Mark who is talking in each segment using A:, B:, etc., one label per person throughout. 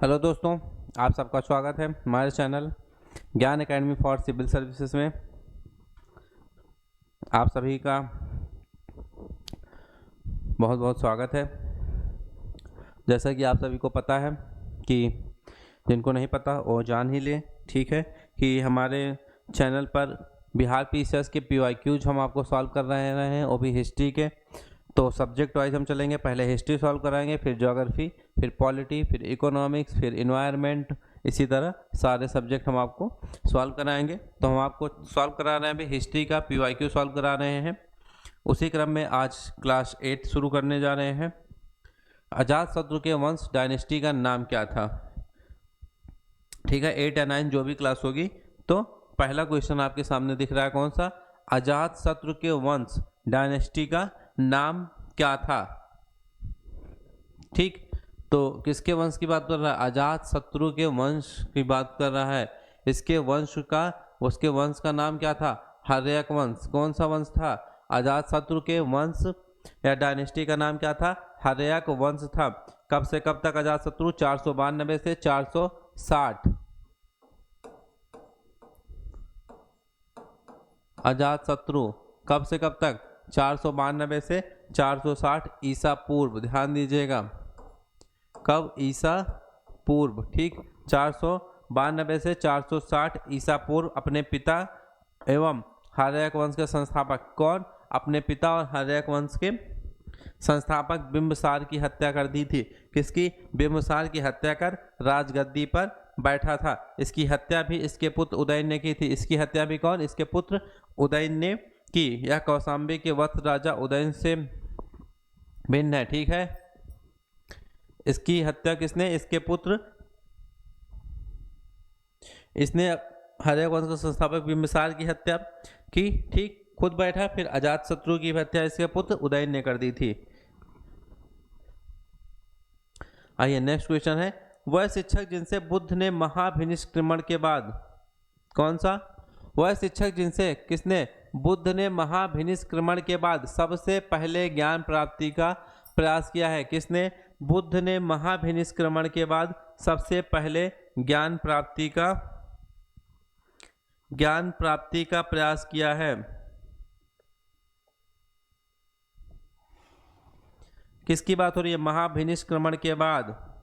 A: Hello दोस्तों, आप सबका स्वागत है हमारे चैनल ज्ञान एकेडमी फॉर सिविल सर्विसेज में। आप सभी का बहुत बहुत स्वागत है। जैसा कि आप सभी को पता है कि जिनको नहीं पता वो जान ही लें, ठीक है, कि हमारे चैनल पर बिहार पीसीएस के पीवाईक्यूज हम आपको सॉल्व कर रहे हैं, वो भी हिस्ट्री के। तो सब्जेक्ट वाइज हम चलेंगे, पहले हिस्ट्री सॉल्व कराएंगे, फिर ज्योग्राफी, फिर पॉलिटी, फिर इकोनॉमिक्स, फिर इन्वायरमेंट, इसी तरह सारे सब्जेक्ट हम आपको सॉल्व कराएंगे। तो हम आपको सॉल्व करा रहे हैं अभी हिस्ट्री का पीवाईक्यू सॉल्व करा रहे हैं। उसी क्रम में आज क्लास 8 शुरू करने जा रहे हैं। अजातशत्रु के वंश डायनेस्टी का नाम क्या था? ठीक है, 8 या 9 जो भी क्लास होगी। तो पहला क्वेश्चन आपके सामने दिख रहा है, कौन सा? अजातशत्रु के वंश डायनेस्टी का नाम क्या था? ठीक, तो किसके वंश की बात कर रहा है? अजातशत्रु के वंश की बात कर रहा है। उसके वंश का नाम क्या था? हर्यक वंश। कौन सा वंश था? अजातशत्रु के वंश या डायनेस्टी का नाम क्या था? हर्यक वंश था। कब से कब तक अजातशत्रु? 492 से 460। अजातशत्रु कब से कब तक? 492 से 460 ईसा पूर्व। ध्यान दीजिएगा, कब? ईसा पूर्व। ठीक, 492 से 460 ईसा पूर्व अपने पिता एवं हर्यक वंश के संस्थापक। कौन? अपने पिता और हर्यक वंश के संस्थापक बिंबिसार की हत्या कर दी थी। किसकी? बिंबिसार की हत्या कर राजगद्दी पर बैठा था। इसकी हत्या भी इसके पुत्र उदयन ने की थी। इसकी हत्या भी कौन? इसके पुत्र उदयन ने की। यह कौशाम्बी के वत्स राजा उदयन से भिन्न है। ठीक है, इसकी हत्या किसने? इसके पुत्र, इसने हर्यक वंश के संस्थापक बिंबिसार की हत्या की। ठीक, खुद बैठा, फिर अजातशत्रु की हत्या इसके पुत्र उदयन ने कर दी थी। आइए नेक्स्ट क्वेश्चन है, वह शिक्षक जिनसे बुद्ध ने महाभिनिष्क्रमण के बाद, कौन सा? वह शिक्षक जिनसे किसने? बुद्ध ने महाभिनिष्क्रमण के बाद सबसे पहले ज्ञान प्राप्ति का प्रयास किया है। किसने? बुद्ध ने महाभिनिष्क्रमण के बाद सबसे पहले ज्ञान प्राप्ति का प्रयास किया है। किसकी बात हो रही है? महाभिनिष्क्रमण के बाद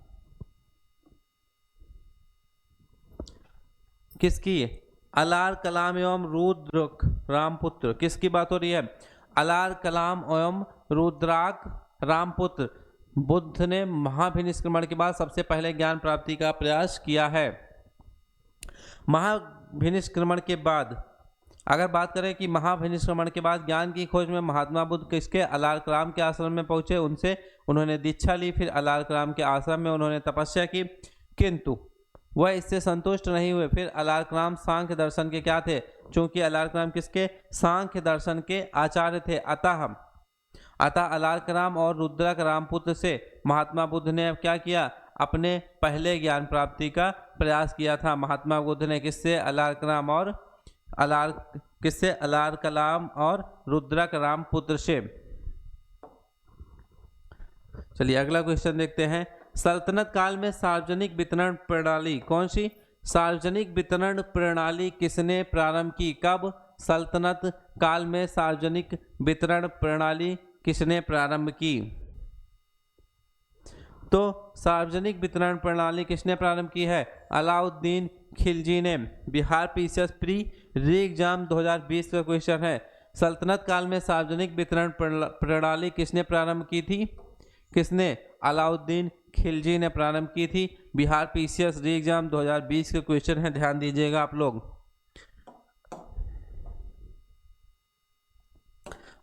A: किसकी? अलार कलाम एवं रुद्रक रामपुत्र। किसकी बात हो रही है? अलार कलाम एवं रुद्राक रामपुत्र। बुद्ध ने महाभिनिष्क्रमण के बाद सबसे पहले ज्ञान प्राप्ति का प्रयास किया है। महाभिनिष्क्रमण के बाद अगर बात करें कि महाभिनिष्क्रमण के बाद ज्ञान की खोज में महात्मा बुद्ध किसके? अलार कलाम के आश्रम में पहुंचे। उनसे उन्होंने दीक्षा ली, फिर अलार कलाम के आश्रम में उन्होंने तपस्या की, किंतु वह इससे संतुष्ट नहीं हुए। फिर अलार कलाम सांख्य दर्शन के क्या थे? चूंकि अलार कलाम किसके? सांख्य दर्शन के आचार्य थे। अतः अलार कलाम और रुद्रक रामपुत्र से महात्मा बुद्ध ने क्या किया? अपने पहले ज्ञान प्राप्ति का प्रयास किया था। महात्मा बुद्ध ने किससे? अलार कलाम और रुद्रक रामपुत्र से। चलिए अगला क्वेश्चन देखते हैं, सल्तनत काल में सार्वजनिक वितरण प्रणाली कौन सी? सार्वजनिक वितरण प्रणाली किसने प्रारंभ की? कब? सल्तनत काल में सार्वजनिक वितरण प्रणाली किसने प्रारंभ की? तो सार्वजनिक वितरण प्रणाली किसने प्रारंभ की है? अलाउद्दीन खिलजी ने। बिहार पीसीएस प्री री एग्जाम 2020 का क्वेश्चन है, सल्तनत काल में सार्वजनिक वितरण प्रणाली किसने प्रारंभ की थी? किसने? अलाउद्दीन खिलजी ने प्रारंभ की थी। बिहार पीसीएस री एग्जाम 2020 के क्वेश्चन है, ध्यान दीजिएगा आप लोग।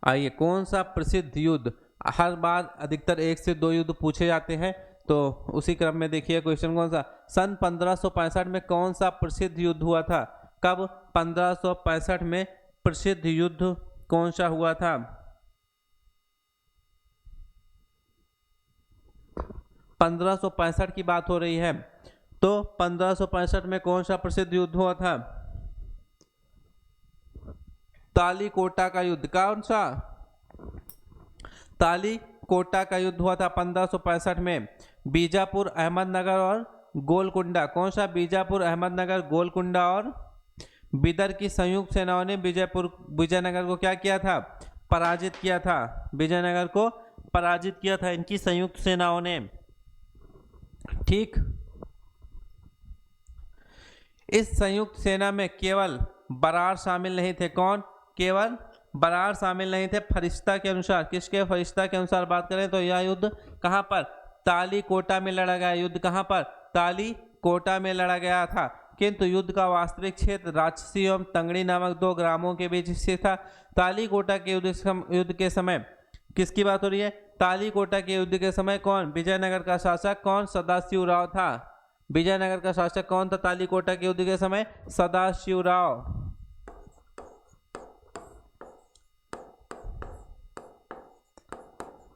A: आइए, कौन सा प्रसिद्ध युद्ध? हर बार अधिकतर 1 से 2 युद्ध पूछे जाते हैं, तो उसी क्रम में देखिए क्वेश्चन कौन सा। सन 1565 में कौन सा प्रसिद्ध युद्ध हुआ था? कब? 1565 में प्रसिद्ध युद्ध कौन सा हुआ था? 1565 की बात हो रही है, तो 1565 में कौन सा प्रसिद्ध युद्ध हुआ था? तालीकोटा का युद्ध। कौन सा? तालीकोटा का युद्ध हुआ था 1565 में। बीजापुर, अहमदनगर और गोलकुंडा। कौन सा? बीजापुर, अहमदनगर, गोलकुंडा और बिदर की संयुक्त सेनाओं ने विजयनगर को क्या किया था? पराजित किया था। विजयनगर को पराजित किया था इनकी संयुक्त सेनाओं ने। ठीक। इस संयुक्त सेना में केवल बरार शामिल नहीं थे। कौन? केवल बरार शामिल नहीं थे। फरिश्ता के अनुसार, किसके फरिश्ता के अनुसार बात करें तो यह युद्ध कहां पर? तालीकोटा में लड़ा गया। युद्ध कहां पर? तालीकोटा में लड़ा गया था। किंतु युद्ध का वास्तविक क्षेत्र राजसी एवं तंगड़ी नामक 2 ग्रामों के बीच स्थित था। तालीकोटा के युद्ध के समय किसकी बात हो रही है? तालीकोटा के युद्ध के समय कौन? विजयनगर का शासक कौन? सदाशिवराव था। विजयनगर का शासक कौन था तालीकोटा के युद्ध के समय? सदाशिवराव।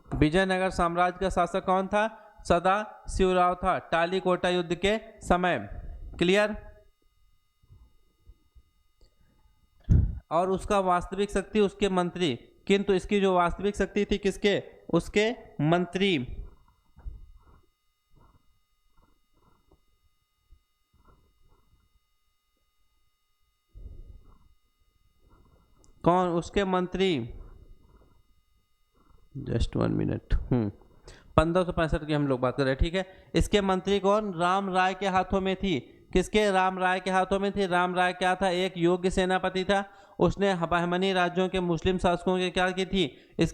A: विजयनगर साम्राज्य का शासक कौन था? सदाशिवराव था तालीकोटा युद्ध के समय। क्लियर? और उसका वास्तविक शक्ति उसके मंत्री, किंतु इसकी जो वास्तविक शक्ति थी किसके? उसके मंत्री। कौन? उसके मंत्री। Just 1 minute. 1565 की हम लोग बात कर रहे हैं। ठीक है। इसके मंत्री कौन? राम राय के हाथों में थी। किसके? राम राय के हाथों में थी। राम राय क्या था? एक योग्य सेनापति था। उसने बहमनी राज्यों के मुस्लिम शासकों के क्या की थी?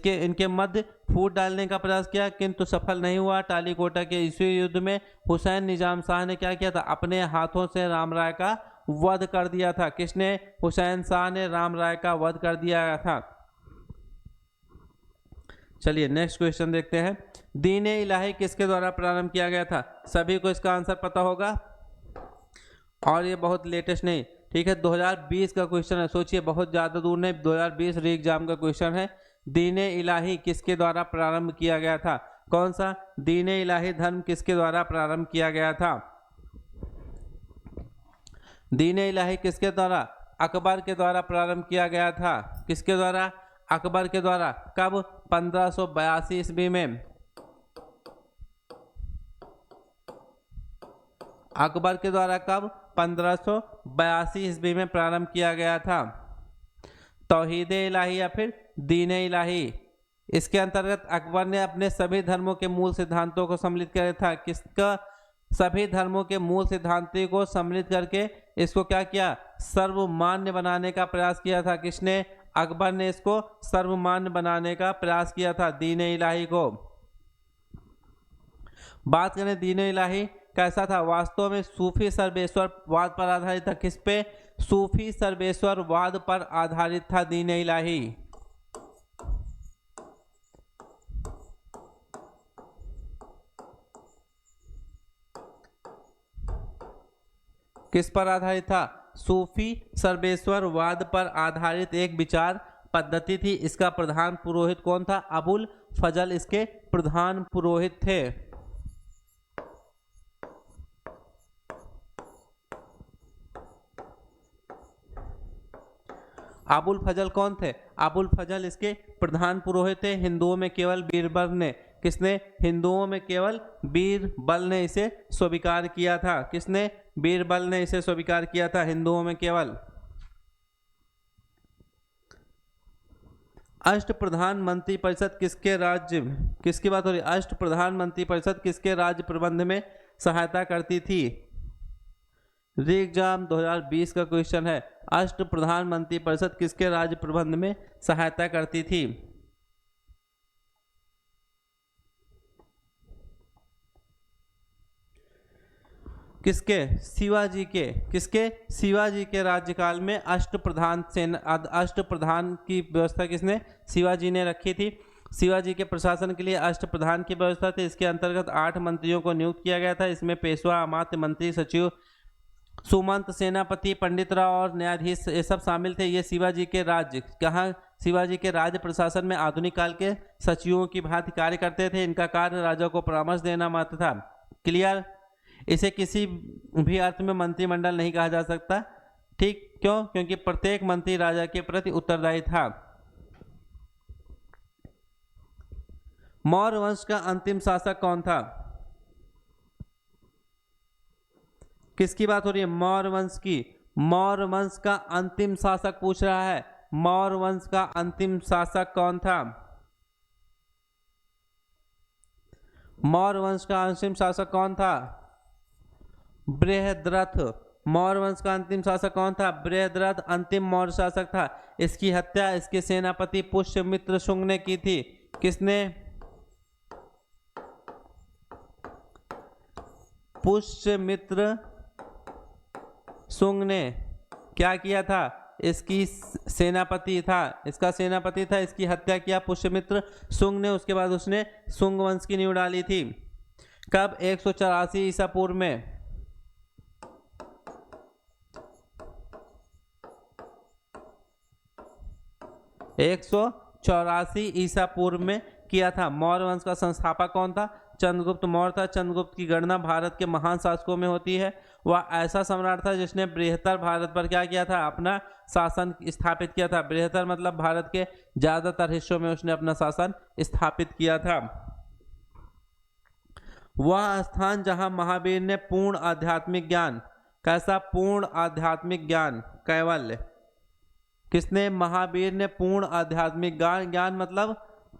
A: इनके मध्य फूट डालने का प्रयास किया, किंतु सफल नहीं हुआ। तालीकोटा के ईस्वी युद्ध में हुसैन निजाम शाह ने क्या किया था? अपने हाथों से राम राय का वध कर दिया था। किसने? हुसैन शाह ने राम राय का वध कर दिया था। चलिए नेक्स्ट क्वेश्चन देखते हैं। दीन इलाही किसके द्वारा प्रारंभ किया गया था? सभी को इसका आंसर पता होगा और ये बहुत लेटेस्ट नहीं। ठीक है, 2020 का क्वेश्चन है। सोचिए, बहुत ज़्यादा दूर नहीं, 2020 री एग्जाम का क्वेश्चन है। दीन इलाही किसके द्वारा प्रारंभ किया गया था? कौन सा? दीन इलाही धर्म किसके द्वारा प्रारंभ किया गया था? दीन इलाही किसके द्वारा? अकबर के द्वारा प्रारंभ किया गया था। किसके द्वारा? अकबर के द्वारा। कब? 1582 ईस्वी में। अकबर के द्वारा कब? 1582 ईस्वी में प्रारंभ किया गया था। तौहीद इलाही या फिर दीन इलाही, इसके अंतर्गत अकबर ने अपने सभी धर्मों के मूल सिद्धांतों को सम्मिलित किया था। किसका? सभी धर्मों के मूल सिद्धांतों को सम्मिलित करके इसको क्या किया? सर्वमान्य बनाने का प्रयास किया था। किसने? अकबर ने इसको सर्वमान्य बनाने का प्रयास किया था, दीन इलाही को। बात करें दीन इलाही कैसा था? वास्तव में सूफी सर्वेश्वरवाद पर आधारित था। किस पे? सूफी सर्वेश्वरवाद पर आधारित था दीन इलाही। किस पर आधारित था? सूफी सर्वेश्वरवाद पर आधारित एक विचार पद्धति थी। इसका प्रधान पुरोहित कौन था? अबुल फजल इसके प्रधान पुरोहित थे। अबुल फजल कौन थे? अबुल फजल इसके प्रधान पुरोहित थे। हिंदुओं में केवल बीरबल ने, किसने? हिंदुओं में केवल बीरबल ने इसे स्वीकार किया था। किसने? बीरबल ने इसे स्वीकार किया था हिंदुओं में केवल। अष्ट प्रधान मंत्री परिषद किसके राज्य, किसकी बात हो रही? अष्ट प्रधान मंत्री परिषद किसके राज्य प्रबंध में सहायता करती थी? री एग्जाम 2020 का क्वेश्चन है। अष्ट प्रधान मंत्री परिषद किसके राज्य प्रबंध में सहायता करती थी? किसके? शिवाजी के। किसके? शिवाजी के राज्यकाल में अष्ट प्रधान की व्यवस्था किसने? शिवाजी ने रखी थी। शिवाजी के प्रशासन के लिए अष्ट प्रधान की व्यवस्था थी। इसके अंतर्गत 8 मंत्रियों को नियुक्त किया गया था। इसमें पेशवा, अमात्य, मंत्री, सचिव, सुमंत, सेनापति, पंडित राव और न्यायाधीश ये सब शामिल थे। ये शिवाजी के राज्य कहाँ? शिवाजी के राज्य प्रशासन में आधुनिक काल के सचिवों की भांति कार्य करते थे। इनका कार्य राजा को परामर्श देना मात्र था। क्लियर? इसे किसी भी अर्थ में मंत्रिमंडल नहीं कहा जा सकता। ठीक, क्यों? क्योंकि प्रत्येक मंत्री राजा के प्रति उत्तरदायी था। मौर्य वंश का अंतिम शासक कौन था? किसकी बात हो रही है? मौर्य वंश की। मौर्य वंश का अंतिम शासक पूछ रहा है, मौर्य वंश का अंतिम शासक कौन था? मौर्य वंश का अंतिम शासक कौन था? बृहद्रथ। मौर्य वंश का अंतिम शासक कौन था? बृहद्रथ अंतिम मौर्य शासक था। इसकी हत्या इसके सेनापति पुष्यमित्र शुंग ने की थी। किसने? पुष्यमित्र शुंग ने क्या किया था? इसकी सेनापति था, इसका सेनापति था, इसकी हत्या किया पुष्यमित्र शुंग ने। उसके बाद उसने शुंग वंश की नींव डाली थी। कब? 184 ईसा पूर्व में। 184 ईसा पूर्व में किया था। मौर्य वंश का संस्थापक कौन था? चंद्रगुप्त मौर्य था। चंद्रगुप्त की गणना भारत के महान शासकों में होती है। वह ऐसा सम्राट था जिसने बृहत्तर भारत पर क्या किया था? अपना शासन स्थापित किया था। बृहत्तर मतलब भारत के ज्यादातर हिस्सों में उसने अपना शासन स्थापित किया था। वह स्थान जहां महावीर ने पूर्ण आध्यात्मिक ज्ञान, कैसा? पूर्ण आध्यात्मिक ज्ञान, कैवल्य। किसने? महावीर ने पूर्ण आध्यात्मिक ज्ञान मतलब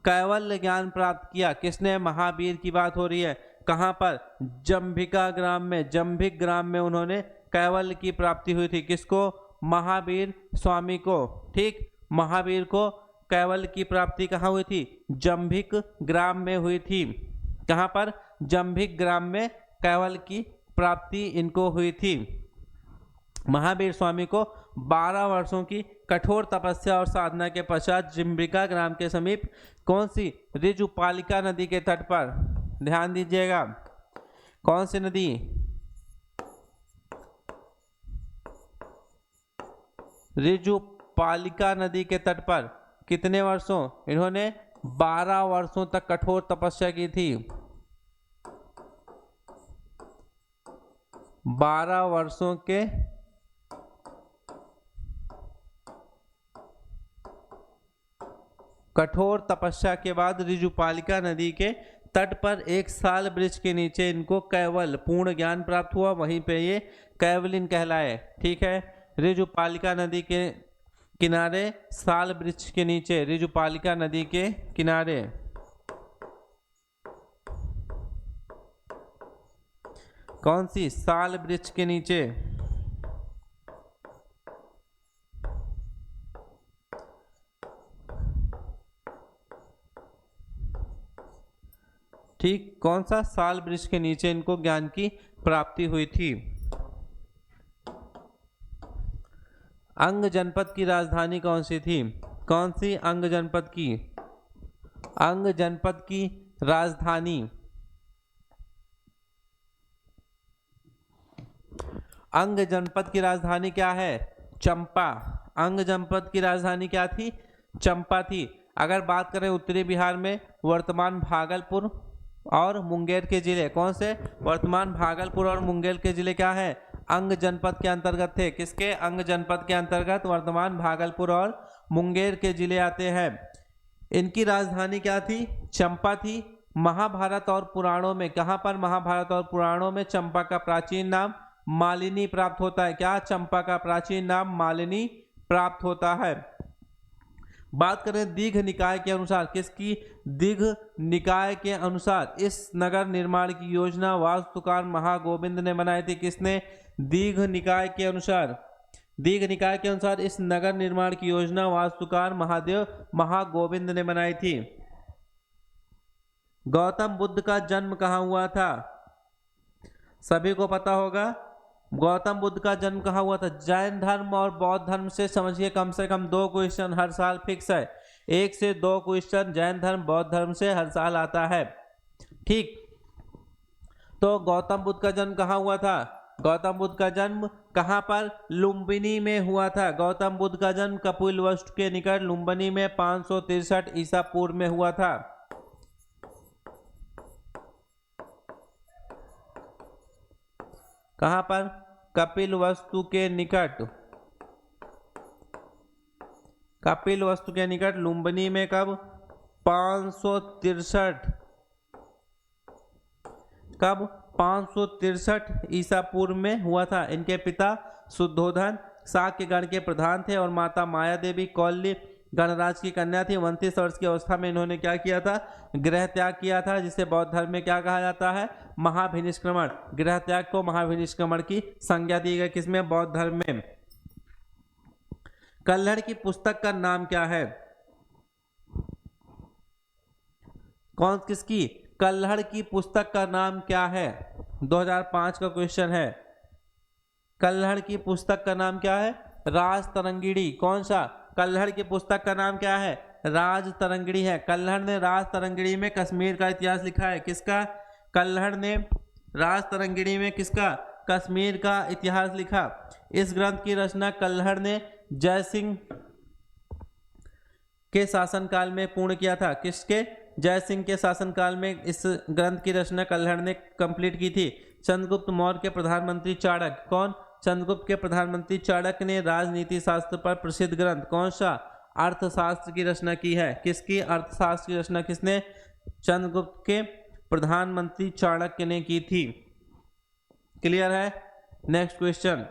A: कैवल्य ज्ञान प्राप्त किया। किसने? महावीर की बात हो रही है। कहां पर? जंभिका ग्राम में। जंभिक ग्राम में उन्होंने कैवल्य की प्राप्ति हुई थी। किसको? महावीर स्वामी को। ठीक, महावीर को कैवल्य की प्राप्ति कहाँ हुई थी? जंभिक ग्राम में हुई थी। कहां पर? जंभिक ग्राम में कैवल्य की प्राप्ति इनको हुई थी। महावीर स्वामी को 12 वर्षों की कठोर तपस्या और साधना के पश्चात जंभिका ग्राम के समीप कौन सी? ऋजुपालिका नदी के तट पर, ध्यान दीजिएगा, कौन सी नदी? ऋजुपालिका नदी के तट पर कितने वर्षों? इन्होंने 12 वर्षों तक कठोर तपस्या की थी। 12 वर्षों के कठोर तपस्या के बाद ऋजुपालिका नदी के तट पर एक साल वृक्ष के नीचे इनको कैवल्य पूर्ण ज्ञान प्राप्त हुआ। वहीं पे ये कैवलिन कहलाए। ठीक है, ऋजुपालिका नदी के किनारे, साल वृक्ष के नीचे, ऋजुपालिका नदी के किनारे। कौन सी? साल वृक्ष के नीचे। ठीक, कौन सा? साल वृक्ष के नीचे इनको ज्ञान की प्राप्ति हुई थी। अंग जनपद की राजधानी कौन सी थी? कौन सी अंग जनपद की? अंग जनपद की राजधानी, अंग जनपद की राजधानी क्या है? चंपा। अंग जनपद की राजधानी क्या थी? चंपा थी। अगर बात करें उत्तरी बिहार में, वर्तमान भागलपुर और मुंगेर के जिले, कौन से? वर्तमान भागलपुर और मुंगेर के जिले क्या है? अंग जनपद के अंतर्गत थे। किसके? अंग जनपद के अंतर्गत वर्तमान भागलपुर और मुंगेर के जिले आते हैं। इनकी राजधानी क्या थी? चंपा थी। महाभारत और पुराणों में, कहां पर? महाभारत और पुराणों में चंपा का प्राचीन नाम मालिनी प्राप्त होता है। क्या? चंपा का प्राचीन नाम मालिनी प्राप्त होता है। बात करें दीघ निकाय के अनुसार, किसकी? दीघ निकाय के अनुसार इस नगर निर्माण की योजना वास्तुकार महागोविंद ने बनाई थी। किसने? दीघ निकाय के अनुसार, दीघ निकाय के अनुसार इस नगर निर्माण की योजना वास्तुकार महागोविंद ने बनाई थी। गौतम बुद्ध का जन्म कहाँ हुआ था? सभी को पता होगा। गौतम बुद्ध का जन्म कहाँ हुआ था? जैन धर्म और बौद्ध धर्म से समझिए कम से कम 2 क्वेश्चन हर साल फिक्स है। 1 से 2 क्वेश्चन जैन धर्म बौद्ध धर्म से हर साल आता है। ठीक, तो गौतम बुद्ध का जन्म कहाँ हुआ था? गौतम बुद्ध का जन्म कहाँ पर? लुम्बिनी में हुआ था। गौतम बुद्ध का जन्म कपिलवस्तु के निकट लुम्बिनी में 563 ईसा पूर्व में हुआ था। कहां पर? कपिलवस्तु के निकट, कपिलवस्तु के निकट लुम्बिनी में। कब? 563। कब? 563 ईसा पूर्व में हुआ था। इनके पिता शुद्धोधन शाक्य गण के प्रधान थे और माता माया देवी कौल्य गणराज की कन्या थी। 29 वर्ष की अवस्था में इन्होंने क्या किया था? गृह त्याग किया था, जिसे बौद्ध धर्म में क्या कहा जाता है? महाभिनिष्क्रमण। गृह त्याग को महाभिनिष्क्रमण की संज्ञा दी गई। किसमें? बौद्ध धर्म में। कल्हड़ की पुस्तक का नाम क्या है? कौन किसकी? कल्हड़ की पुस्तक का नाम क्या है? 2005 का क्वेश्चन है। कल्हड़ की पुस्तक का नाम क्या है? राज तरंगिणी। कौन सा? कल्हड़ की पुस्तक का नाम क्या है? राज तरंगिणी है। कल्हड़ ने राज तरंगिणी में कश्मीर का इतिहास लिखा है। किसका? कल्हड़ ने राज तरंगिणी में किसका? कश्मीर का इतिहास लिखा। इस ग्रंथ की रचना कल्हड़ ने जय सिंह के शासनकाल में पूर्ण किया था। किसके? जय सिंह के शासनकाल में इस ग्रंथ की रचना कल्हड़ ने कंप्लीट की थी। चंद्रगुप्त मौर्य के प्रधानमंत्री चाणक्य। कौन? चंद्रगुप्त के प्रधानमंत्री चाणक्य ने राजनीति शास्त्र पर प्रसिद्ध ग्रंथ कौन सा? अर्थशास्त्र की रचना की है। किसकी? अर्थशास्त्र की रचना किसने? चंद्रगुप्त के प्रधानमंत्री चाणक्य ने की थी। क्लियर है? Next question.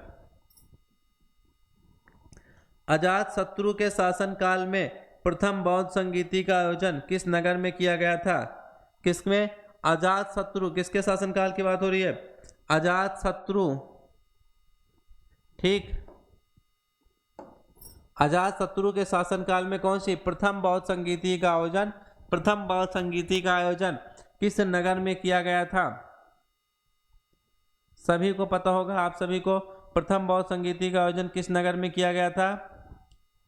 A: अजातशत्रु के शासनकाल में प्रथम बौद्ध संगीति का आयोजन किस नगर में किया गया था? किसमें? अजातशत्रु। किसके शासनकाल की बात हो रही है? अजातशत्रु। ठीक। अजातशत्रु के शासनकाल में कौन सी प्रथम बौद्ध संगीति का आयोजन? प्रथम बौद्ध संगीति का आयोजन किस नगर में किया गया था? सभी को पता होगा, आप सभी को। प्रथम बौद्ध संगीति का आयोजन किस नगर में किया गया था?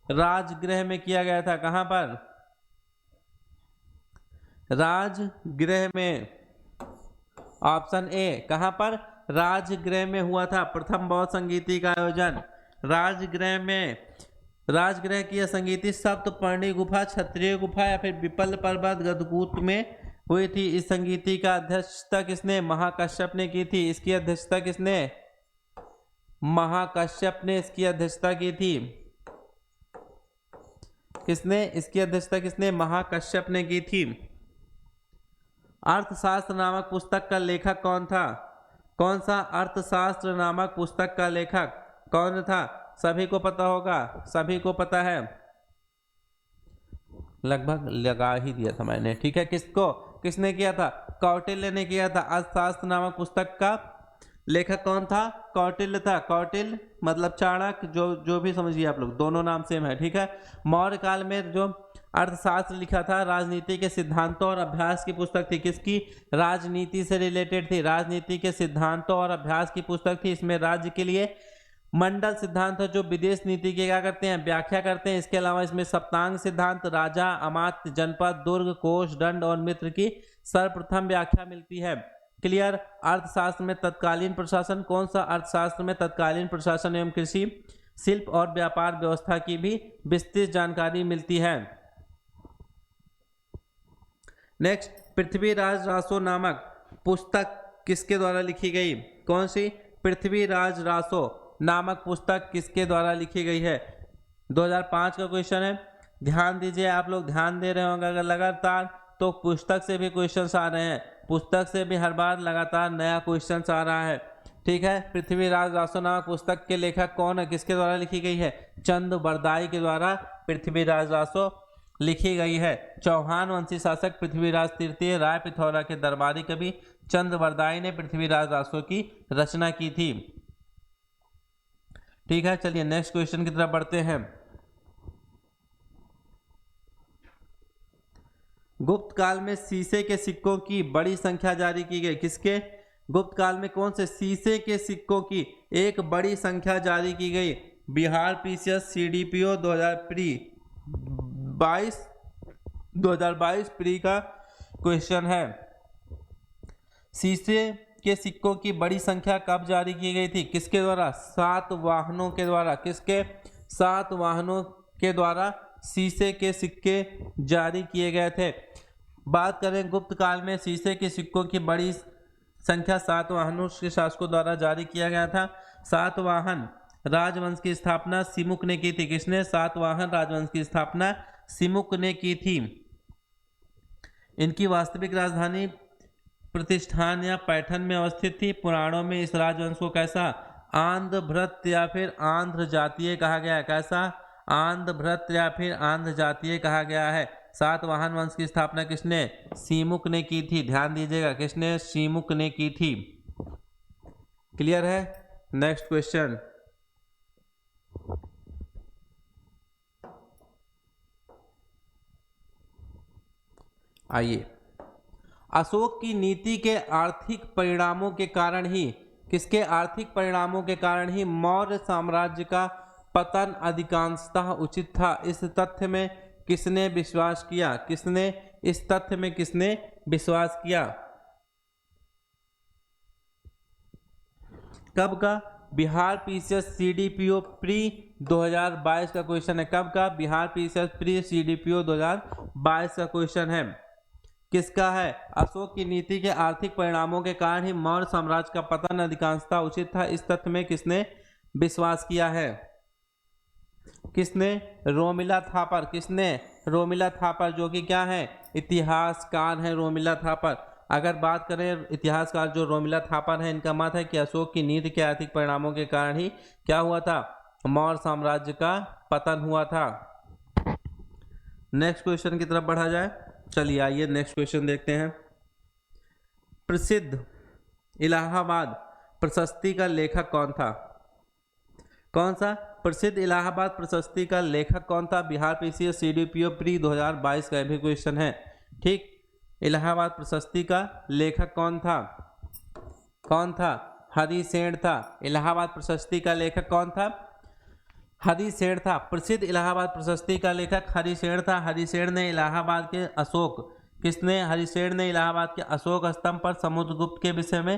A: राजगृह में किया गया था। कहां पर? राजगृह में। Option A. कहां पर? राजगृह में हुआ था प्रथम बौद्ध संगीति का आयोजन। राजगृह में। राजगृह की यह संगीति सप्तपर्णी गुफा, क्षत्रिय गुफा या फिर विपल पर्वत गदकूट में हुई थी। इस संगीति का अध्यक्षता किसने? महाकश्यप ने की थी। इसकी अध्यक्षता किसने? महाकश्यप ने इसकी अध्यक्षता की थी। किसने? इसकी अध्यक्षता किसने? महाकश्यप ने की थी। अर्थशास्त्र नामक पुस्तक का लेखक कौन था? कौन सा? अर्थशास्त्र नामक पुस्तक का लेखक कौन था? सभी को पता होगा, सभी को पता है। लगभग लगा ही दिया था मैंने। ठीक है। किसको? किसने किया था? कौटिल्य ने किया था। अर्थशास्त्र नामक पुस्तक का लेखक कौन था? कौटिल्य था। कौटिल्य मतलब चाणक्य, जो भी समझिए आप लोग, दोनों नाम सेम है। ठीक है। मौर्य काल में जो अर्थशास्त्र लिखा था, राजनीति के सिद्धांतों और अभ्यास की पुस्तक थी। किसकी? राजनीति से रिलेटेड थी। राजनीति के सिद्धांतों और अभ्यास की पुस्तक थी। इसमें राज्य के लिए मंडल सिद्धांत है, जो विदेश नीति के क्या करते हैं? व्याख्या करते हैं। इसके अलावा इसमें सप्तांग सिद्धांत, राजा, अमात्य, जनपद, दुर्ग, कोष, दंड और मित्र की सर्वप्रथम व्याख्या मिलती है। क्लियर? अर्थशास्त्र में तत्कालीन प्रशासन। कौन सा? अर्थशास्त्र में तत्कालीन प्रशासन एवं कृषि, शिल्प और व्यापार व्यवस्था की भी विस्तृत जानकारी मिलती है। नेक्स्ट, पृथ्वीराज रासो नामक पुस्तक किसके द्वारा लिखी गई? कौन सी? पृथ्वीराज रासो नामक पुस्तक किसके द्वारा लिखी गई है? 2005 का क्वेश्चन है। ध्यान दीजिए, आप लोग ध्यान दे रहे होंगे अगर लगातार, तो पुस्तक से भी क्वेश्चंस आ रहे हैं। पुस्तक से भी हर बार लगातार नया क्वेश्चंस आ रहा है। ठीक है। पृथ्वीराज रासो नामक पुस्तक के लेखक कौन है? किसके द्वारा लिखी गई है? चंद बरदाई के द्वारा पृथ्वीराज रासो लिखी गई है। चौहान वंशी शासक पृथ्वीराज तृतीय राय पिथौरा के दरबारी कवि चंद बरदाई ने पृथ्वीराज रासो की रचना की थी। ठीक है। चलिए नेक्स्ट क्वेश्चन की तरफ बढ़ते हैं। गुप्त काल में शीशे के सिक्कों की बड़ी संख्या जारी की गई। किसके? गुप्त काल में कौन से? शीशे के सिक्कों की एक बड़ी संख्या जारी की गई। बिहार पीसीएस सीडीपीओ 2022 प्री का क्वेश्चन है। शीशे के सिक्कों की बड़ी संख्या कब जारी की गई थी? किसके द्वारा? सातवाहनों के द्वारा। किसके? सातवाहनों के द्वारा शीशे के सिक्के जारी किए गए थे। बात करें गुप्त काल में शीशे के सिक्कों की बड़ी संख्या सातवाहनों के शासकों द्वारा जारी किया गया था। सातवाहन राजवंश की स्थापना सिमुक ने की थी। किसने? सातवाहन राजवंश की स्थापना सिमुक ने की थी। इनकी वास्तविक राजधानी प्रतिष्ठान या पैठन में अवस्थित थी। पुराणों में इस राजवंश को कैसा आंध्र भृत्य या फिर आंध्र जातीय कहा गया है। कैसा आंध्र भृत्य या फिर आंध्र जातीय कहा गया है। सातवाहन वंश की स्थापना किसने सीमुक ने की थी। ध्यान दीजिएगा किसने सीमुक ने की थी। क्लियर है। नेक्स्ट क्वेश्चन, आइए। अशोक की नीति के आर्थिक परिणामों के कारण ही, किसके आर्थिक परिणामों के कारण ही मौर्य साम्राज्य का पतन अधिकांशतः उचित था। इस तथ्य में किसने विश्वास किया। किसने इस तथ्य में किसने विश्वास किया। कब का बिहार पीसीएस सीडीपीओ प्री 2022 का क्वेश्चन है। कब का बिहार पीसीएस प्री सीडीपीओ 2022 का क्वेश्चन है। किसका है। अशोक की नीति के आर्थिक परिणामों के कारण ही मौर्य साम्राज्य का पतन अधिकांशतः उचित था। इस तथ्य में किसने विश्वास किया है। किसने रोमिला थापर। किसने रोमिला थापर, जो कि क्या है इतिहासकार है रोमिला थापर। अगर बात करें इतिहासकार जो रोमिला थापर है, इनका मत है कि अशोक की नीति के आर्थिक परिणामों के कारण ही क्या हुआ था मौर्य साम्राज्य का पतन हुआ था। नेक्स्ट क्वेश्चन की तरफ बढ़ा जाए। चलिए आइए नेक्स्ट क्वेश्चन देखते हैं। प्रसिद्ध इलाहाबाद प्रशस्ति का लेखक कौन था। कौन सा प्रसिद्ध इलाहाबाद प्रशस्ति का लेखक कौन था। बिहार पीसीएस सीडीपीओ प्री 2022 का भी क्वेश्चन है। ठीक, इलाहाबाद प्रशस्ति का लेखक कौन था। कौन था हरिसेन था। इलाहाबाद प्रशस्ति का लेखक कौन था हरिसेन था। प्रसिद्ध इलाहाबाद प्रशस्ति का लेखक हरिसेन था। हरिसेन ने इलाहाबाद के अशोक किसने हरिसेन ने इलाहाबाद के अशोक स्तंभ पर समुद्रगुप्त के विषय में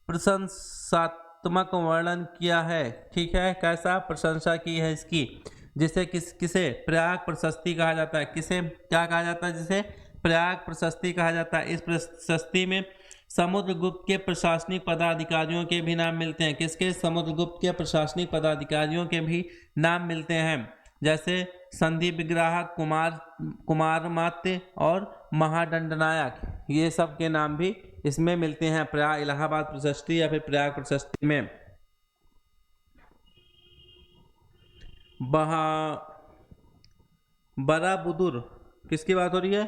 A: प्रशंसात्मक वर्णन किया है। ठीक है, कैसा प्रशंसा की है इसकी, जिसे किसे प्रयाग प्रशस्ति कहा जाता है। किसे क्या कहा जाता है, जिसे प्रयाग प्रशस्ति कहा जाता है। इस प्रशस्ति में समुद्रगुप्त के प्रशासनिक पदाधिकारियों के भी नाम मिलते हैं। किसके समुद्रगुप्त के प्रशासनिक पदाधिकारियों के भी नाम मिलते हैं, जैसे संधि विग्राहक, कुमारमात्य और महादंडनायक, ये सब के नाम भी इसमें मिलते हैं प्रयाग इलाहाबाद प्रशस्ति या फिर प्रयाग प्रशस्ति में। बराबुदुर किसकी बात हो रही है।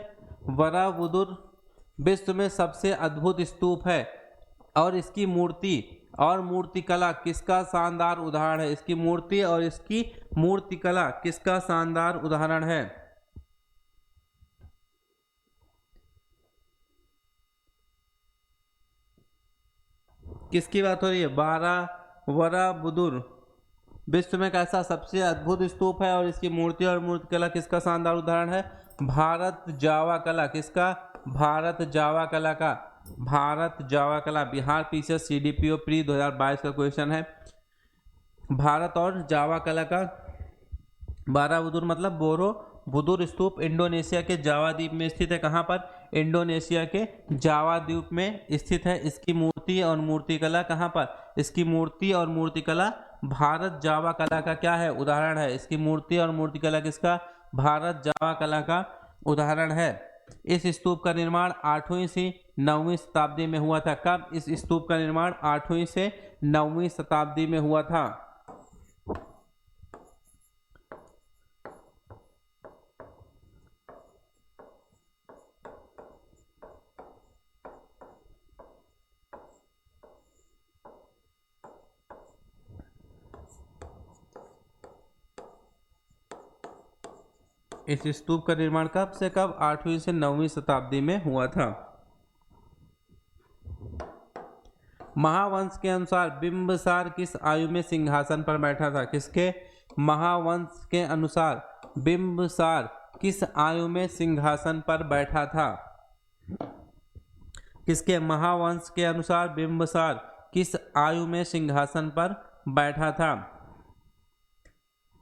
A: बराबुदुर विश्व में सबसे अद्भुत स्तूप है और इसकी मूर्ति और मूर्तिकला किसका शानदार उदाहरण है। इसकी मूर्ति और इसकी मूर्तिकला किसका शानदार उदाहरण है। किसकी बात हो रही है। बराबुदुर विश्व में कैसा सबसे अद्भुत स्तूप है और इसकी मूर्ति और मूर्तिकला किसका शानदार उदाहरण है। भारत जावा कला। किसका भारत जावा कला का। भारत जावा कला बिहार पीसीएस सीडीपीओ प्री 2022 का क्वेश्चन है। भारत और जावा कला का बराबुदुर मतलब बोरोबुदुर स्तूप इंडोनेशिया के जावा द्वीप में स्थित है। कहाँ पर इंडोनेशिया के जावा द्वीप में स्थित है। इसकी मूर्ति और मूर्तिकला कहाँ पर, इसकी मूर्ति और मूर्तिकला भारत जावा कला का क्या है उदाहरण है। इसकी मूर्ति और मूर्तिकला किसका भारत जावा कला का उदाहरण है। इस स्तूप का निर्माण 8वीं से 9वीं शताब्दी में हुआ था। कब इस स्तूप का निर्माण 8वीं से 9वीं शताब्दी में हुआ था। इस स्तूप का निर्माण कब से कब 8वीं से 9वीं शताब्दी में हुआ था। महावंश के अनुसार बिंबिसार किस आयु में सिंहासन पर बैठा था। किसके महावंश के अनुसार बिंबिसार किस आयु में सिंहासन पर बैठा था। किसके महावंश के अनुसार बिंबिसार किस आयु में सिंहासन पर बैठा था।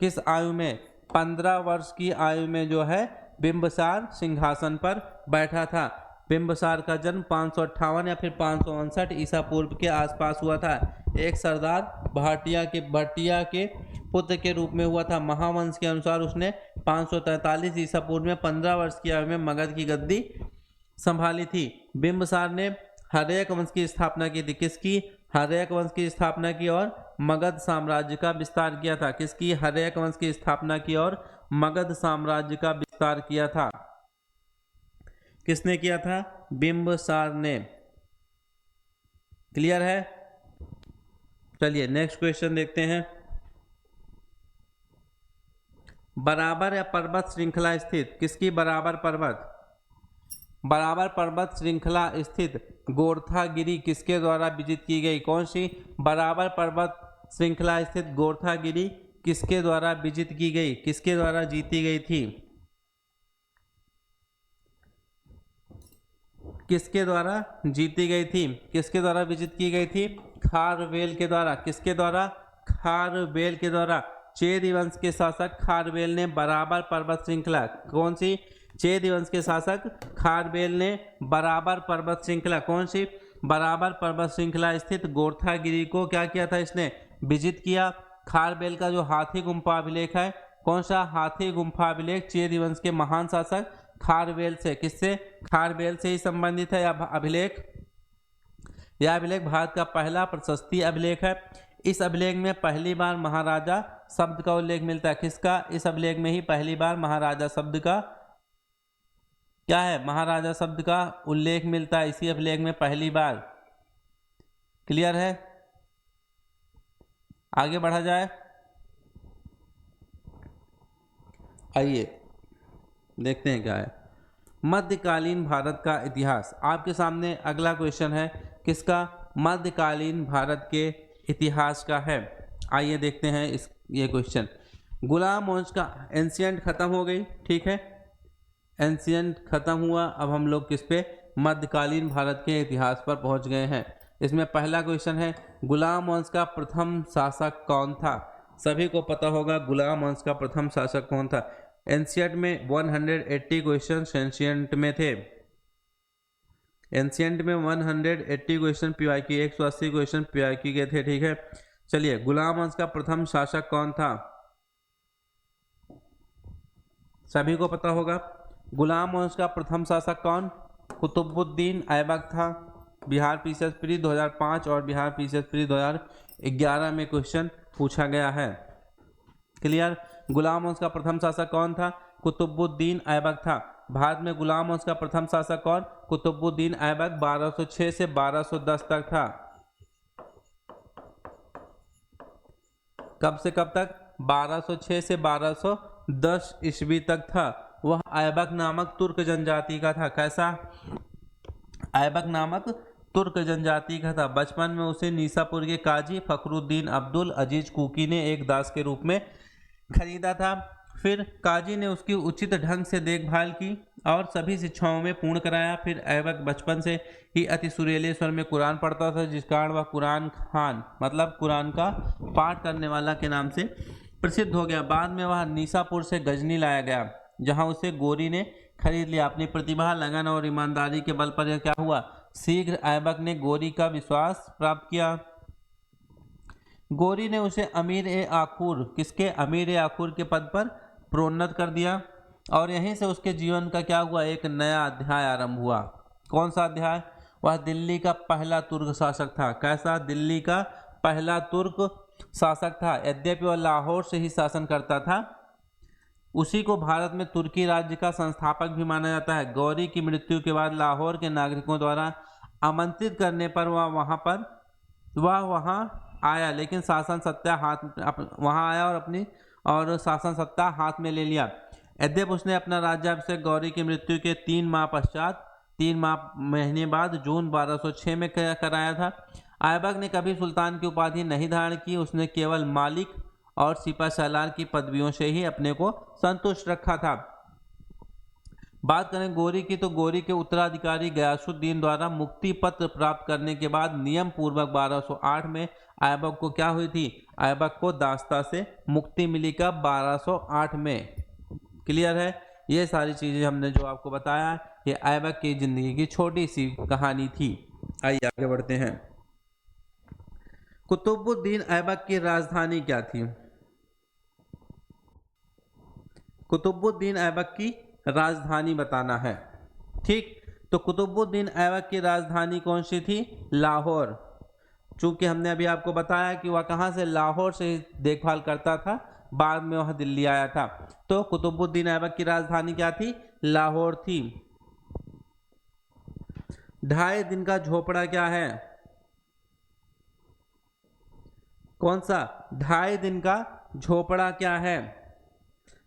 A: किस आयु में 15 वर्ष की आयु में जो है बिंबिसार सिंहासन पर बैठा था। बिंबिसार का जन्म 558 या फिर 559 ईसा पूर्व के आसपास हुआ था। एक सरदार भाटिया के पुत्र के रूप में हुआ था। महावंश के अनुसार उसने 543 ईसा पूर्व में 15 वर्ष की आयु में मगध की गद्दी संभाली थी। बिंबिसार ने हर्यक वंश की स्थापना की थी। किसकी? हर्यक वंश की स्थापना की और मगध साम्राज्य का विस्तार किया था। किसकी? हर्यक वंश की स्थापना की और मगध साम्राज्य का विस्तार किया था। किसने किया था? बिंबिसार ने। क्लियर है? चलिए नेक्स्ट क्वेश्चन देखते हैं। बराबर या पर्वत श्रृंखला स्थित, किसकी बराबर पर्वत? बराबर पर्वत श्रृंखला स्थित गोरखागिरी किसके द्वारा विजित की गई? कौन सी? बराबर पर्वत श्रृंखला स्थित गोरखागिरी किसके द्वारा विजित की गई? किसके द्वारा जीती गई थी? किसके द्वारा जीती गई थी? किसके द्वारा विजित की गई थी? खारवेल के द्वारा। किसके द्वारा? खारवेल के द्वारा। चेदी वंश के शासक खारवेल ने बराबर पर्वत श्रृंखला, कौन सी? चेदी वंश के शासक खारवेल ने बराबर पर्वत श्रृंखला, कौन सी? बराबर पर्वत श्रृंखला स्थित गोरखागिरी को क्या किया था? इसने विजित किया। खारवेल का जो हाथी गुम्फा अभिलेख है, कौन सा? हाथी गुम्फा अभिलेख चेदी वंश के महान शासक खारवेल से, किससे? खारवेल से ही संबंधित है यह अभिलेख। यह अभिलेख भारत का पहला प्रशस्ति अभिलेख है। इस अभिलेख में पहली बार महाराजा शब्द का उल्लेख मिलता है। किसका? इस अभिलेख में ही पहली बार महाराजा शब्द का क्या है? महाराजा शब्द का उल्लेख मिलता है इसी अभिलेख में पहली बार। क्लियर है? आगे बढ़ा जाए। आइए देखते हैं क्या है। मध्यकालीन भारत का इतिहास। आपके सामने अगला क्वेश्चन है, किसका? मध्यकालीन भारत के इतिहास का है। आइए देखते हैं ये क्वेश्चन। गुलाम वंश का एंशियंट खत्म हो गई, ठीक है, एंशियंट खत्म हुआ। अब हम लोग किस पे? मध्यकालीन भारत के इतिहास पर पहुंच गए हैं। इसमें पहला क्वेश्चन है, गुलाम वंश का प्रथम शासक कौन था? सभी को पता होगा गुलाम वंश का प्रथम शासक कौन था। एंशियंट में 180 क्वेश्चन एंशियंट में थे। एंशियंट में 180 क्वेश्चन पीवाईक्यू, 180 क्वेश्चन पीवाईक्यू के थे, ठीक है। चलिए, गुलाम वंश का प्रथम शासक कौन था? सभी को पता होगा। गुलाम वंश का प्रथम शासक कौन? कुतुबुद्दीन ऐबक था। बिहार पीसीएस प्री 2005 और बिहार पीसीएस प्री 2011 में क्वेश्चन पूछा गया है। क्लियर? गुलाम वंश का प्रथम शासक कौन था? कुतुबुद्दीन ऐबक था। भारत में गुलाम वंश का प्रथम शासक कौन? कुतुबुद्दीन ऐबक 1206 से 1210 तक था। कब से कब तक? 1206 से 1210 ईस्वी तक था। वह ऐबक नामक तुर्क जनजाति का था। कैसा? ऐबक नामक तुर्क जनजाति का था। बचपन में उसे निसापुर के काजी फखरुद्दीन अब्दुल अजीज कुकी ने एक दास के रूप में खरीदा था। फिर काजी ने उसकी उचित ढंग से देखभाल की और सभी शिक्षाओं में पूर्ण कराया। फिर ऐबक बचपन से ही अति सुरीले स्वर में कुरान पढ़ता था, जिस कारण वह कुरान खान मतलब कुरान का पाठ करने वाला के नाम से प्रसिद्ध हो गया। बाद में वह निसापुर से गजनी लाया गया, जहां उसे गोरी ने खरीद लिया। अपनी प्रतिभा, लगन और ईमानदारी के बल पर यह क्या हुआ? शीघ्र ऐबक ने गोरी का विश्वास प्राप्त किया। गोरी ने उसे अमीर ए आखुर, किसके? अमीर ए आखुर के पद पर प्रोन्नत कर दिया और यहीं से उसके जीवन का क्या हुआ? एक नया अध्याय आरंभ हुआ। कौन सा अध्याय? वह दिल्ली का पहला तुर्क शासक था। कैसा? दिल्ली का पहला तुर्क शासक था। यद्यपि वह लाहौर से ही शासन करता था, उसी को भारत में तुर्की राज्य का संस्थापक भी माना जाता है। गौरी की मृत्यु के बाद लाहौर के नागरिकों द्वारा आमंत्रित करने पर वह वहां आया, लेकिन शासन सत्ता वहां आया और शासन सत्ता हाथ में ले लिया। यद्यपि उसने अपना राज्याभिषेक गौरी की मृत्यु के 3 माह पश्चात 3 महीने बाद जून 1206 में कराया था। ऐबक ने कभी सुल्तान की उपाधि नहीं धारण की। उसने केवल मालिक और सिपा सालार की पदवियों से ही अपने को संतुष्ट रखा था। बात करें गोरी की, तो गोरी के उत्तराधिकारी गयासुद्दीन द्वारा मुक्ति पत्र प्राप्त करने के बाद नियम पूर्वक 1208 में ऐबक को क्या हुई थी? ऐबक को दास्ता से मुक्ति मिली। कब? 1208 में। क्लियर है? ये सारी चीजें हमने जो आपको बताया, ये ऐबक की जिंदगी की छोटी सी कहानी थी। आइए आगे बढ़ते हैं। कुतुबुद्दीन ऐबक की राजधानी क्या थी? कुतुबुद्दीन ऐबक की राजधानी बताना है, ठीक। तो कुतुबुद्दीन ऐबक की राजधानी कौन सी थी? लाहौर। चूंकि हमने अभी आपको बताया कि वह कहाँ से, लाहौर से देखभाल करता था, बाद में वह दिल्ली आया था। तो कुतुबुद्दीन ऐबक की राजधानी क्या थी? लाहौर थी। 2.5 दिन का झोपड़ा क्या है? कौन सा? 2.5 दिन का झोपड़ा क्या है?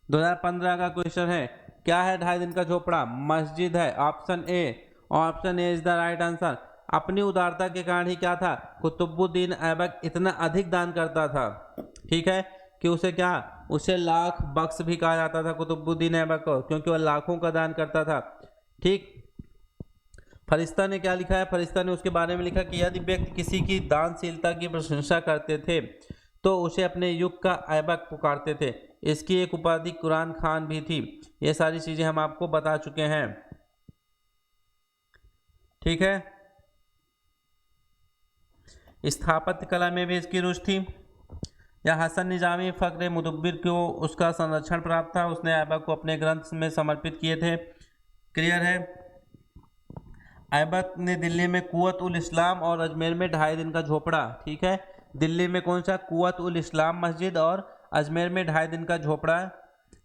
A: 2015 का क्वेश्चन है। क्या है 2.5 दिन का झोपड़ा? मस्जिद है, option A. Option A is the right answer. अपनी उदारता के कारण ही क्या था, कुतुबुद्दीन ऐबक इतना अधिक दान करता था, ठीक है, कि उसे क्या, उसे लाख बख्श भी कहा जाता था कुतुबुद्दीन ऐबक को, क्योंकि वह लाखों का दान करता था। ठीक। फरिश्ता ने क्या लिखा है? फरिश्ता ने उसके बारे में लिखा कि यदि व्यक्ति किसी की दानशीलता की प्रशंसा करते थे तो उसे अपने युग का ऐबक पुकारते थे। इसकी एक उपाधि कुरान खान भी थी। ये सारी चीजें हम आपको बता चुके हैं, ठीक है। स्थापत्य कला में भी इसकी रुचि थी। या हसन निजामी फक्र मुदब्बिर को उसका संरक्षण प्राप्त था, उसने ऐबक को अपने ग्रंथ में समर्पित किए थे। क्लियर है। ऐबक ने दिल्ली में कुव्वत उल इस्लाम और अजमेर में 2.5 दिन का झोपड़ा, ठीक है, दिल्ली में कौन सा? कुव्वत उल इस्लाम मस्जिद और अजमेर में 2.5 दिन का झोपड़ा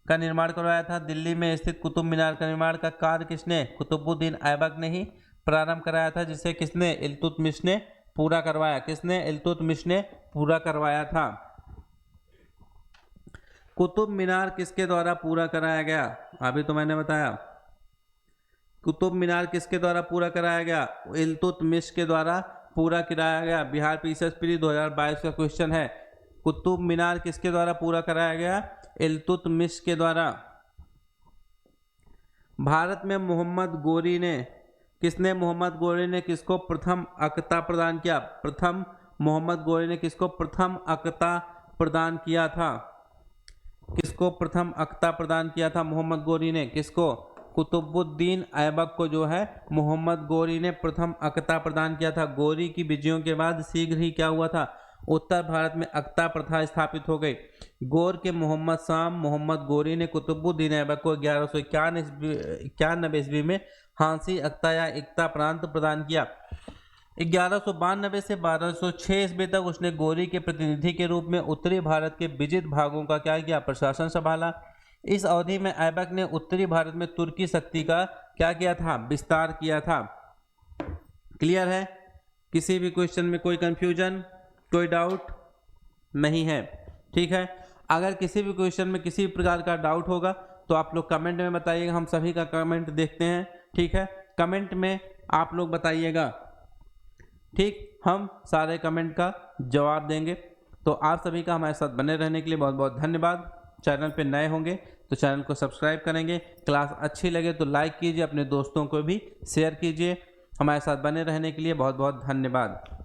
A: का निर्माण करवाया था। दिल्ली में स्थित कुतुब मीनार का निर्माण का कार्य किसने? कुतुबुद्दीन ऐबक ने ही प्रारंभ कराया था, जिसे किसने? इल्तुतमिश ने पूरा करवाया। किसने? इल्तुतमिश ने पूरा करवाया था। कुतुब मीनार किसके द्वारा पूरा कराया गया? अभी तो मैंने बताया। कुतुब मीनार किसके द्वारा पूरा कराया गया? इल्तुतमिश के द्वारा पूरा कराया गया। बिहार पीसीएस प्री 2022 का क्वेश्चन है। कुतुब मीनार किसके द्वारा पूरा कराया गया? इल्तुतमिश के द्वारा। भारत में मोहम्मद गोरी ने, किसने? मोहम्मद गोरी ने किसको प्रथम अक्ता प्रदान किया? प्रथम मोहम्मद गोरी ने किसको प्रथम अक्ता प्रदान किया था? किसको प्रथम अक्ता प्रदान किया था? मोहम्मद गोरी ने। किसको? कुतुबुद्दीन ऐबक को जो है मोहम्मद गोरी ने प्रथम अक्ता प्रदान किया था। गोरी की विजयों के बाद शीघ्र ही क्या हुआ था? उत्तर भारत में अक्ता प्रथा स्थापित हो गई। गौर के मोहम्मद शाम मोहम्मद गोरी ने कुतुबुद्दीन ऐबक को 1191 ईस्वी में हांसी अक्ता या इक्ता प्रांत प्रदान किया। 1192 से 1206 ईस्वी तक उसने गोरी के प्रतिनिधि के रूप में उत्तरी भारत के विजित भागों का क्या किया? प्रशासन संभाला। इस अवधि में ऐबक ने उत्तरी भारत में तुर्की शक्ति का क्या किया था? विस्तार किया था। क्लियर है। किसी भी क्वेश्चन में कोई कंफ्यूजन, कोई डाउट नहीं है, ठीक है। अगर किसी भी क्वेश्चन में किसी प्रकार का डाउट होगा तो आप लोग कमेंट में बताइएगा, हम सभी का कमेंट देखते हैं, ठीक है। कमेंट में आप लोग बताइएगा, ठीक, हम सारे कमेंट का जवाब देंगे। तो आप सभी का हमारे साथ बने रहने के लिए बहुत बहुत धन्यवाद। चैनल पे नए होंगे तो चैनल को सब्सक्राइब करेंगे। क्लास अच्छी लगे तो लाइक कीजिए, अपने दोस्तों को भी शेयर कीजिए। हमारे साथ बने रहने के लिए बहुत बहुत धन्यवाद।